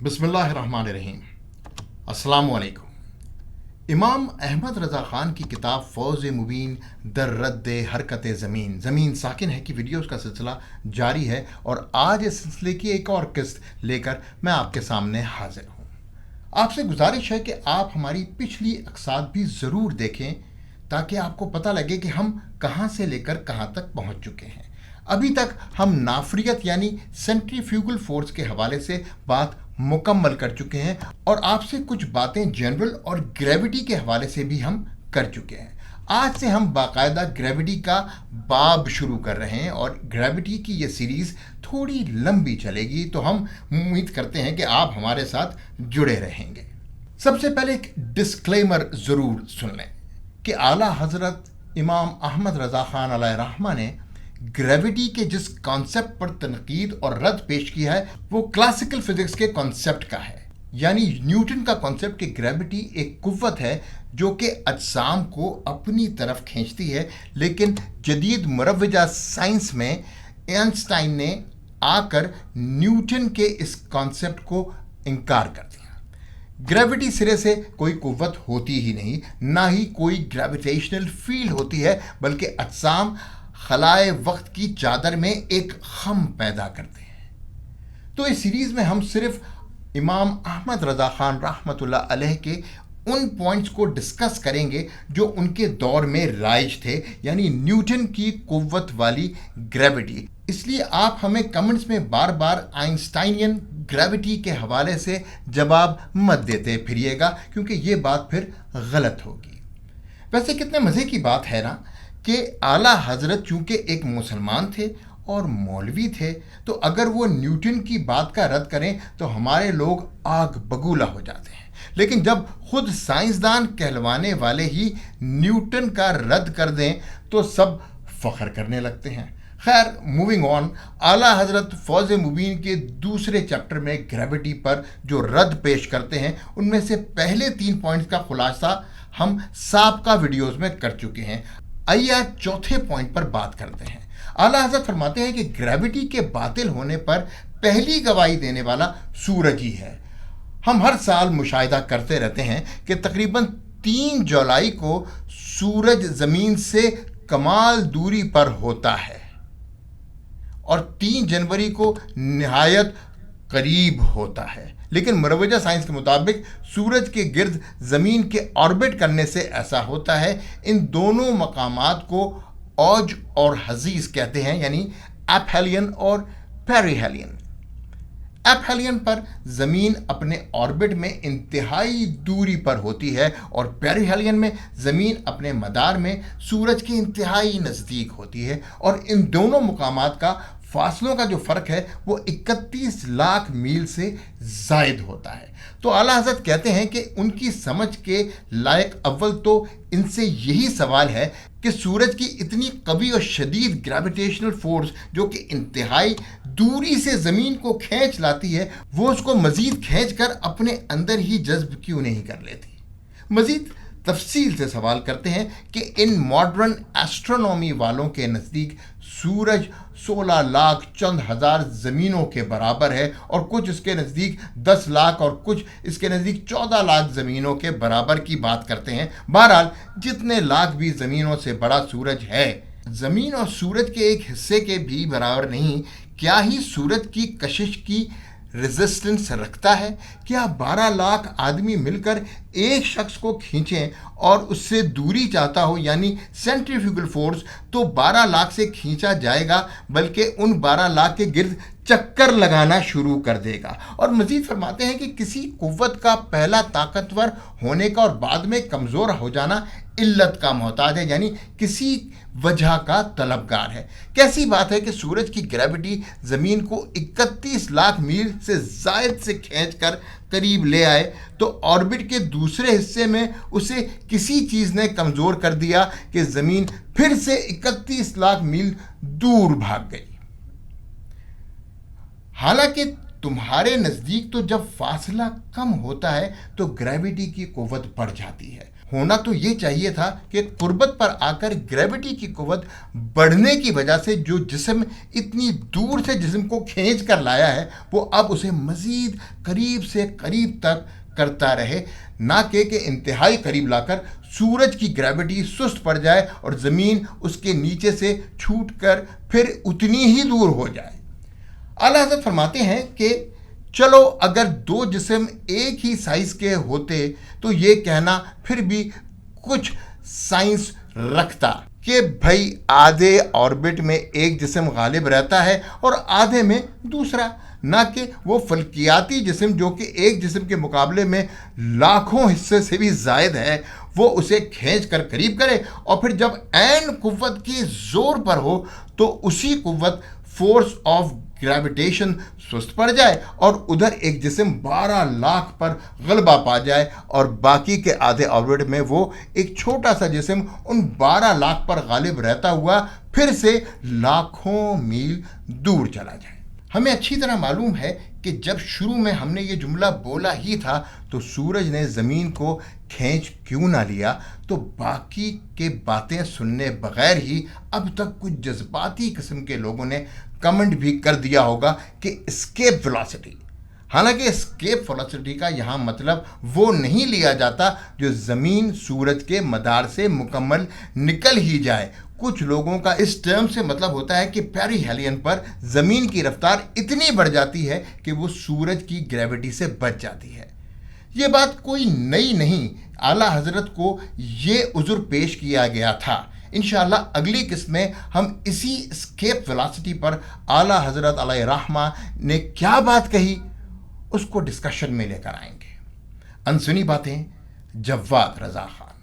बिस्मिल्लाहिर्रहमानिर्रहीम। अस्सलाम वालेकुम। इमाम अहमद रज़ा ख़ान की किताब फ़ौज़ मुबीन दर रद्द हरकत ज़मीन ज़मीन साकिन है की वीडियोज़ का सिलसिला जारी है और आज इस सिलसिले की एक और किस्त लेकर मैं आपके सामने हाजिर हूँ। आपसे गुजारिश है कि आप हमारी पिछली अक़साद भी ज़रूर देखें ताकि आपको पता लगे कि हम कहाँ से लेकर कहाँ तक पहुँच चुके हैं। अभी तक हम नाफरियत यानी सेंट्रीफ्यूगल फोर्स के हवाले से बात मुकम्मल कर चुके हैं और आपसे कुछ बातें जनरल और ग्रेविटी के हवाले से भी हम कर चुके हैं। आज से हम बाकायदा ग्रेविटी का बाब शुरू कर रहे हैं और ग्रेविटी की ये सीरीज़ थोड़ी लंबी चलेगी, तो हम उम्मीद करते हैं कि आप हमारे साथ जुड़े रहेंगे। सबसे पहले एक डिस्क्लेमर ज़रूर सुन लें कि आला हज़रत इमाम अहमद रज़ा ख़ान अलैहि रहमा ने ग्रेविटी के जिस कॉन्सेप्ट पर तनकीद और रद्द पेश किया है वो क्लासिकल फिजिक्स के कॉन्सेप्ट का है, यानी न्यूटन का कॉन्सेप्ट कि ग्रेविटी एक कुव्वत है जो कि अजसाम को अपनी तरफ खींचती है। लेकिन जदीद मुरव्वजा साइंस में आइंस्टाइन ने आकर न्यूटन के इस कॉन्सेप्ट को इनकार कर दिया। ग्रेविटी सिरे से कोई कुव्वत होती ही नहीं, ना ही कोई ग्रेविटेशनल फील्ड होती है, बल्कि अजसाम खलाए वक्त की चादर में एक खम पैदा करते हैं। तो इस सीरीज में हम सिर्फ इमाम अहमद रज़ा ख़ान रहमतुल्लाह अलैह के उन पॉइंट्स को डिस्कस करेंगे जो उनके दौर में राइज थे, यानी न्यूटन की कुव्वत वाली ग्रेविटी। इसलिए आप हमें कमेंट्स में बार बार आइंस्टाइनियन ग्रेविटी के हवाले से जवाब मत देते फिरिएगा, क्योंकि ये बात फिर गलत होगी। वैसे कितने मज़े की बात है ना कि आला हजरत चूंकि एक मुसलमान थे और मौलवी थे, तो अगर वो न्यूटन की बात का रद्द करें तो हमारे लोग आग बगूला हो जाते हैं। लेकिन जब खुद साइंसदान कहलवाने वाले ही न्यूटन का रद्द कर दें तो सब फख्र करने लगते हैं। खैर, मूविंग ऑन, आला हजरत फ़ौज़ मुबीन के दूसरे चैप्टर में ग्रेविटी पर जो रद्द पेश करते हैं उनमें से पहले 3 पॉइंट्स का खुलासा हम साबका वीडियोज़ में कर चुके हैं। आइए आज चौथे पॉइंट पर बात करते हैं। आला हज़रत फरमाते हैं कि ग्रेविटी के बातिल होने पर पहली गवाही देने वाला सूरज ही है। हम हर साल मुशाहिदा करते रहते हैं कि तकरीबन 3 जुलाई को सूरज ज़मीन से कमाल दूरी पर होता है और 3 जनवरी को निहायत करीब होता है। लेकिन मुरव्वजा साइंस के मुताबिक सूरज के गिर्द ज़मीन के ऑर्बिट करने से ऐसा होता है। इन दोनों मकामात को औज और हजीज कहते हैं, यानी एपहेलियन और पेरिहेलियन। एपहेलियन पर ज़मीन अपने ऑर्बिट में इंतहाई दूरी पर होती है और पेरिहेलियन में ज़मीन अपने मदार में सूरज के इंतहाई नज़दीक होती है। और इन दोनों मकामात का फासलों का जो फ़र्क है वो 31 लाख मील से ज़ायद होता है। तो आला हज़रत कहते हैं कि उनकी समझ के लायक अव्वल तो इनसे यही सवाल है कि सूरज की इतनी कवी और शदीद ग्रेविटेशनल फोर्स जो कि इंतहाई दूरी से ज़मीन को खींच लाती है, वो उसको मज़ीद खींच कर अपने अंदर ही जज्ब क्यों नहीं कर लेती। मज़ीद तफसील से सवाल करते हैं कि इन मॉडर्न एस्ट्रोनॉमी वालों के नज़दीक सूरज 16 लाख चंद हज़ार ज़मीनों के बराबर है और कुछ इसके नज़दीक 10 लाख और कुछ इसके नज़दीक 14 लाख ज़मीनों के बराबर की बात करते हैं। बहरहाल जितने लाख भी ज़मीनों से बड़ा सूरज है, ज़मीन और सूरज के एक हिस्से के भी बराबर नहीं। क्या ही सूरज की कशिश की रेजिस्टेंस रखता है? क्या 12 लाख आदमी मिलकर एक शख्स को खींचें और उससे दूरी चाहता हो, यानी सेंट्रीफ्यूगल फोर्स, तो 12 लाख से खींचा जाएगा, बल्कि उन 12 लाख के गिर्द चक्कर लगाना शुरू कर देगा। और मज़ीद फरमाते हैं कि किसी कुव्वत का पहला ताकतवर होने का और बाद में कमज़ोर हो जाना इल्लत का मोहताज है, यानी किसी वजह का तलबगार है। कैसी बात है कि सूरज की ग्रेविटी ज़मीन को 31 लाख मील से ज़ायद से खींच कर करीब ले आए, तो ऑर्बिट के दूसरे हिस्से में उसे किसी चीज़ ने कमज़ोर कर दिया कि ज़मीन फिर से 31 लाख मील दूर भाग गई। हालांकि तुम्हारे नज़दीक तो जब फासला कम होता है तो ग्रेविटी की कुव्वत बढ़ जाती है। होना तो ये चाहिए था कि कुर्बत पर आकर ग्रेविटी की कुव्वत बढ़ने की वजह से जो जिस्म इतनी दूर से जिस्म को खींच कर लाया है वो अब उसे मज़ीद करीब से करीब तक करता रहे, ना कि इंतहाई करीब लाकर सूरज की ग्रेविटी सुस्त पड़ जाए और ज़मीन उसके नीचे से छूट कर फिर उतनी ही दूर हो जाए। आला हज़रत फरमाते हैं कि चलो अगर दो जिस्म एक ही साइज़ के होते तो ये कहना फिर भी कुछ साइंस रखता कि भाई आधे ऑर्बिट में एक जिस्म गालिब रहता है और आधे में दूसरा, ना कि वो फल्कियाती जिस्म जो कि एक जिस्म के मुकाबले में लाखों हिस्से से भी ज़ायद है वो उसे खींच कर करीब करे और फिर जब ऐन कुव्वत की ज़ोर पर हो तो उसी कुव्वत फोर्स ऑफ ग्रेविटेशन सुस्त पड़ जाए और उधर एक जिस्म 12 लाख पर गलबा पा जाए और बाकी के आधे ऑर्बिट में वो एक छोटा सा जिस्म उन 12 लाख पर गालिब रहता हुआ फिर से लाखों मील दूर चला जाए। हमें अच्छी तरह मालूम है कि जब शुरू में हमने ये जुमला बोला ही था तो सूरज ने ज़मीन को खींच क्यों ना लिया, तो बाकी के बातें सुनने बगैर ही अब तक कुछ जज्बाती किस्म के लोगों ने कमेंट भी कर दिया होगा कि एस्केप वेलोसिटी। हालांकि एस्केप वेलोसिटी का यहाँ मतलब वो नहीं लिया जाता जो ज़मीन सूरज के मदार से मुकम्मल निकल ही जाए। कुछ लोगों का इस टर्म से मतलब होता है कि पेरिहेलियन पर ज़मीन की रफ्तार इतनी बढ़ जाती है कि वो सूरज की ग्रेविटी से बच जाती है। ये बात कोई नई नहीं, आला हज़रत को ये उज़्र पेश किया गया था। इंशाअल्लाह अगली किस्त में हम इसी एस्केप वेलोसिटी पर आला हज़रत अलैहि रहमा ने क्या बात कही उसको डिस्कशन में लेकर आएंगे। अनसुनी बातें, जव्वाद रज़ा खान।